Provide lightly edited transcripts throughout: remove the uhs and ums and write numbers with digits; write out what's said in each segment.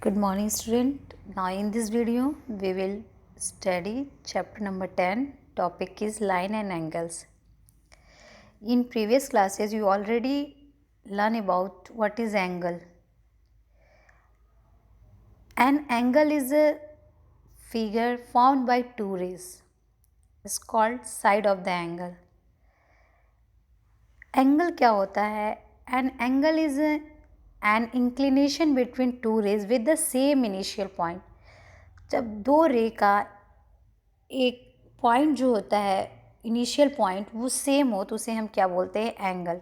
Good morning, student. Now in this video we will study chapter number 10. Topic is line and angles. In previous classes you already learn about what is angle. An angle is a figure formed by two rays. It's called side of the angle. Angle क्या होता है? An angle is an inclination between two rays with the same initial point. जब दो रे का एक point जो होता है इनिशियल पॉइंट वो सेम हो तो उसे हम क्या बोलते हैं? Angle.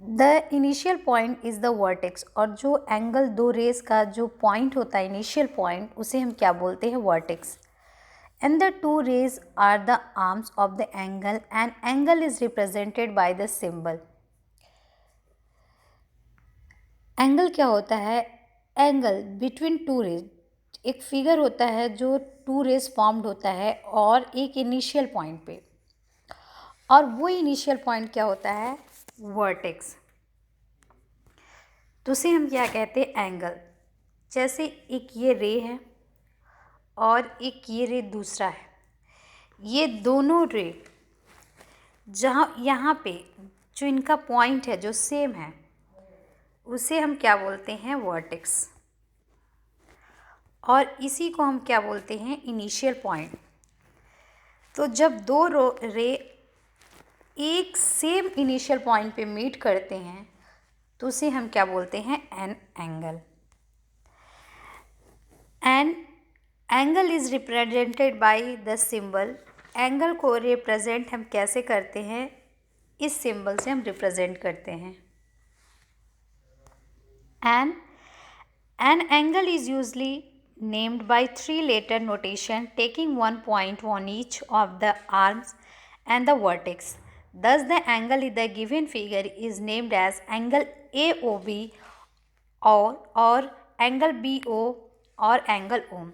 The initial point is the vertex. और जो एंगल दो रेस का जो पॉइंट होता है इनिशियल पॉइंट उसे हम क्या बोलते हैं? Vertex. And the two rays are the arms of the angle and angle is represented by the symbol. Angle क्या होता है? एंगल बिटवीन टू रेज एक फिगर होता है जो टू रेज फॉर्म्ड होता है और एक इनिशियल पॉइंट पे, और वो इनिशियल पॉइंट क्या होता है? वर्टेक्स. तो उसे हम क्या कहते हैं? एंगल. जैसे एक ये रे है और एक ये रे दूसरा है, ये दोनों रे जहाँ यहाँ पे जो इनका पॉइंट है जो सेम है उसे हम क्या बोलते हैं? वर्टेक्स. और इसी को हम क्या बोलते हैं? Initial point. तो जब दो रे एक सेम इनिशियल पॉइंट पे मीट करते हैं तो उसे हम क्या बोलते हैं? An angle. An angle is represented by the symbol. Angle को रिप्रेजेंट हम कैसे करते हैं? इस सिंबल से हम रिप्रेजेंट करते हैं. An angle is usually named by three-letter notation taking one point on each of the arms and the vertex. Thus, the angle in the given figure is named as angle AOB or angle BO और angle O.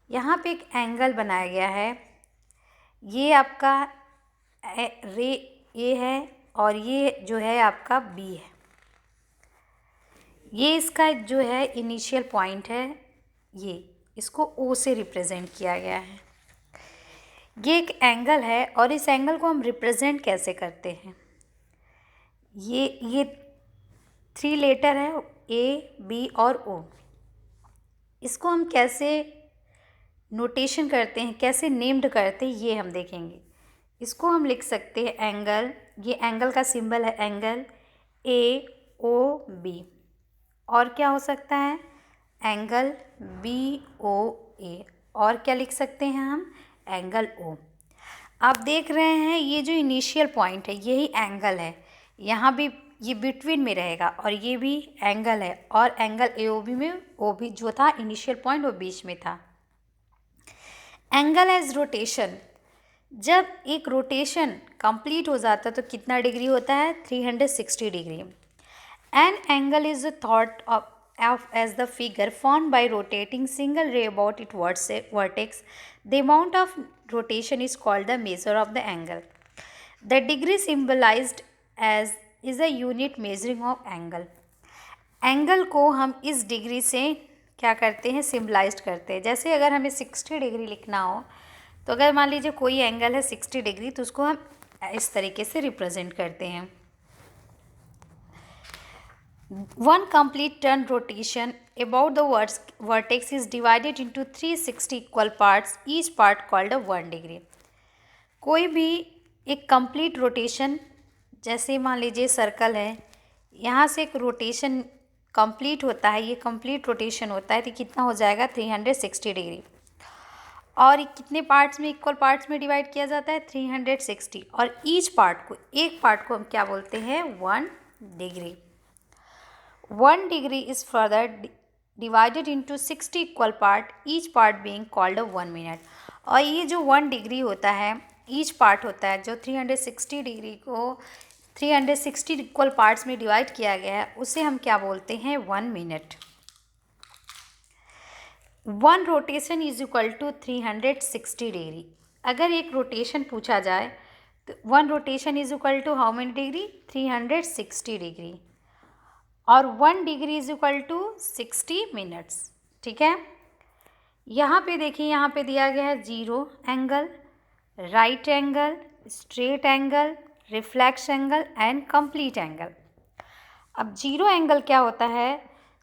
यहाँ पे एक angle बनाया गया है. ये आपका रे A है और ये जो है आपका B है. ये इसका जो है इनिशियल पॉइंट है, ये इसको O से रिप्रेजेंट किया गया है. ये एक एंगल है और इस एंगल को हम रिप्रेजेंट कैसे करते हैं? ये थ्री लेटर है A, B और O. इसको हम कैसे नोटेशन करते हैं, कैसे नेम्ड करते हैं, ये हम देखेंगे. इसको हम लिख सकते हैं एंगल. ये एंगल का सिंबल है एंगल AOB. और क्या हो सकता है? Angle BOA. और क्या लिख सकते हैं हम? Angle O. आप देख रहे हैं ये जो इनिशियल पॉइंट है यही एंगल है. यहाँ भी ये बिटवीन में रहेगा और ये भी एंगल है, और एंगल AOB में OB जो था इनिशियल पॉइंट वो बीच में था. Angle as rotation. जब एक रोटेशन कंप्लीट हो जाता है तो कितना डिग्री होता है? 360 degree. An angle is thought of as the figure formed by rotating single ray about its vertex. The amount of rotation is called the measure of the angle. The degree symbolized as is a unit measuring of angle. Angle को हम इस degree से क्या करते हैं? Symbolize करते हैं. जैसे अगर हमें 60 डिग्री लिखना हो तो अगर मान लीजिए कोई एंगल है 60 डिग्री तो उसको हम इस तरीके से रिप्रेजेंट करते हैं. One complete turn rotation about the vertex is divided into 360 equal parts, each part called a 1 degree. कोई भी एक complete rotation, जैसे मान लीजिए सर्कल है, यहाँ से एक रोटेशन कंप्लीट होता है, ये कंप्लीट रोटेशन होता है तो कितना हो जाएगा? 360 डिग्री. और कितने पार्ट्स में, इक्वल पार्ट्स में डिवाइड किया जाता है? 360. और ईच पार्ट को, एक पार्ट को हम क्या बोलते हैं? 1 degree. 1 degree is further divided into 60 equal part, each part being called a 1 minute. और ये जो 1 डिग्री होता है, ईच पार्ट होता है, जो 360 डिग्री को 360 इक्वल पार्ट्स में डिवाइड किया गया है, उसे हम क्या बोलते हैं? 1 minute. 1 rotation is equal to 360 degree. अगर एक रोटेशन पूछा जाए तो 1 rotation is equal to how many degree? 360 degree. और 1 degree is equal to 60 minutes. ठीक है, यहाँ पे देखिए, यहाँ पे दिया गया है zero angle, right angle, straight angle, reflex angle and complete angle. अब जीरो एंगल क्या होता है?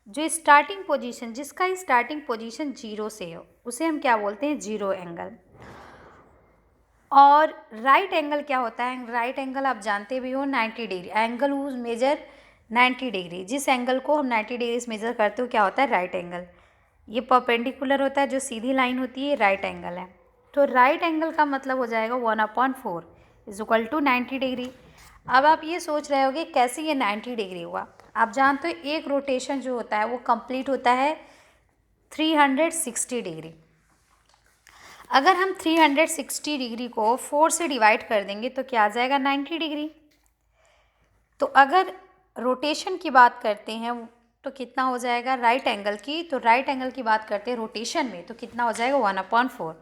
जो स्टार्टिंग पोजीशन, जिसका स्टार्टिंग पोजीशन जीरो से हो, उसे हम क्या बोलते हैं? Zero angle. और राइट एंगल क्या होता है? राइट एंगल आप जानते भी हो 90 degree, angle whose measure 90 degree. जिस एंगल को हम 90 डिग्री से मेजर करते हो क्या होता है? Right angle. ये परपेंडिकुलर होता है, जो सीधी लाइन होती है राइट एंगल है। तो राइट एंगल का मतलब हो जाएगा 1/4 इज इक्वल टू 90 डिग्री। अब आप ये सोच रहे होगे कैसे ये 90 डिग्री हुआ? आप जानते हो एक रोटेशन जो होता है वो कंप्लीट होता है 360 डिग्री। अगर हम 360 डिग्री को 4 से डिवाइड कर देंगे तो क्या आ जाएगा? 90 डिग्री। तो अगर रोटेशन की बात करते हैं तो कितना हो जाएगा? राइट एंगल की, तो राइट एंगल की बात करते हैं रोटेशन में, तो कितना हो जाएगा? 1/4।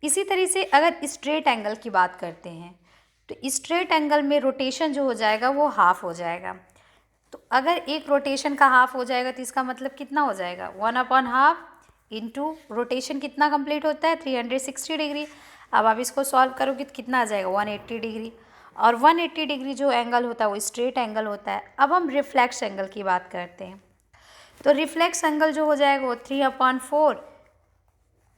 इसी तरह से अगर स्ट्रेट एंगल की बात करते हैं तो स्ट्रेट एंगल में रोटेशन जो हो जाएगा वो हाफ हो जाएगा। तो अगर एक रोटेशन का हाफ हो जाएगा तो इसका मतलब कितना हो जाएगा? 1/2 इंटू रोटेशन कितना कंप्लीट होता है? 360 डिग्री। अब आप इसको सॉल्व करोगे तो कितना आ जाएगा? 180 डिग्री। और 180 डिग्री जो एंगल होता है वो स्ट्रेट एंगल होता है। अब हम रिफ्लेक्स एंगल की बात करते हैं, तो रिफ्लेक्स एंगल जो हो जाएगा वो 3/4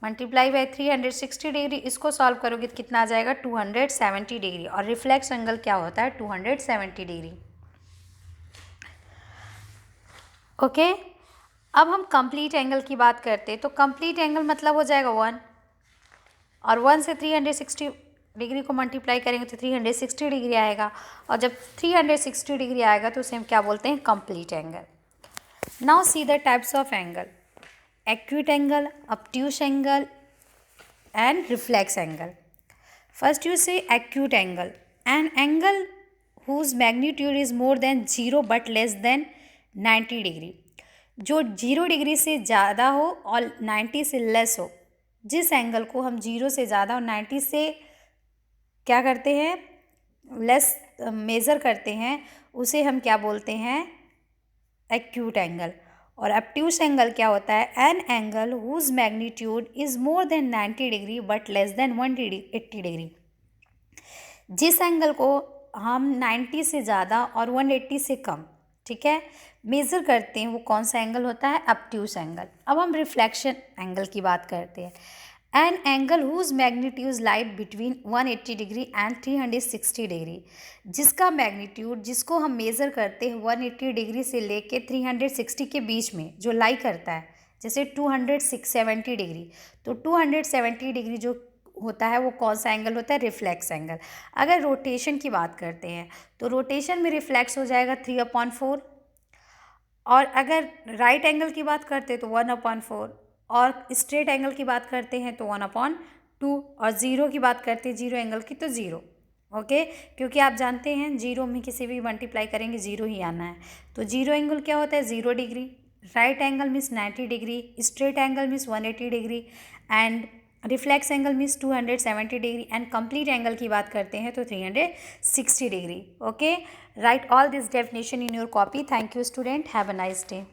मल्टीप्लाई बाई 360 डिग्री। इसको सॉल्व करोगे तो कितना आ जाएगा? 270 डिग्री। और रिफ्लेक्स एंगल क्या होता है? 270 डिग्री। ओके, अब हम कंप्लीट एंगल की बात करते हैं, तो कंप्लीट एंगल मतलब हो जाएगा 1, और 1 से 360 डिग्री को मल्टीप्लाई करेंगे तो 360 डिग्री आएगा। और जब 360 डिग्री आएगा तो उसे हम क्या बोलते हैं? Complete angle. Now see the types of angle: acute angle, obtuse angle and reflex angle. First you say acute angle, an angle whose magnitude is more than 0 but less than 90 degree. जो 0 degree से ज़्यादा हो और 90 से less हो, जिस angle को हम 0 से ज़्यादा और 90 से क्या करते हैं? लेस मेज़र करते हैं, उसे हम क्या बोलते हैं? Acute angle. और obtuse एंगल क्या होता है? An angle whose magnitude is more than 90 degree but less than 180 degree. जिस एंगल को हम 90 से ज़्यादा और 180 से कम, ठीक है, मेज़र करते हैं, वो कौन सा एंगल होता है? obtuse angle. अब हम रिफ्लेक्शन एंगल की बात करते हैं। An angle whose magnitude light between 180 degree and 360 degree. जिसका मैग्नीट्यूड, जिसको हम मेज़र करते हैं 180 डिग्री से लेके 360 के बीच में, जो लाई करता है, जैसे 270 डिग्री, तो 270 डिग्री जो होता है वो कौन सा एंगल होता है? Reflex angle. अगर रोटेशन की बात करते हैं तो रोटेशन में रिफ्लेक्स हो जाएगा 3/4, और अगर राइट एंगल की बात करते हैं तो 1/4, और स्ट्रेट एंगल की बात करते हैं तो 1/2, और ज़ीरो की बात करते हैं जीरो एंगल की तो ज़ीरो। ओके, क्योंकि आप जानते हैं जीरो में किसी भी मल्टीप्लाई करेंगे ज़ीरो ही आना है। तो जीरो एंगल क्या होता है? 0 degree. Right angle means 90 degree, straight angle means 180 degree and reflex angle means 270 degree and complete angle की बात करते हैं तो 360 degree. Okay, right all this definition in your copy. Thank you student, have a nice day.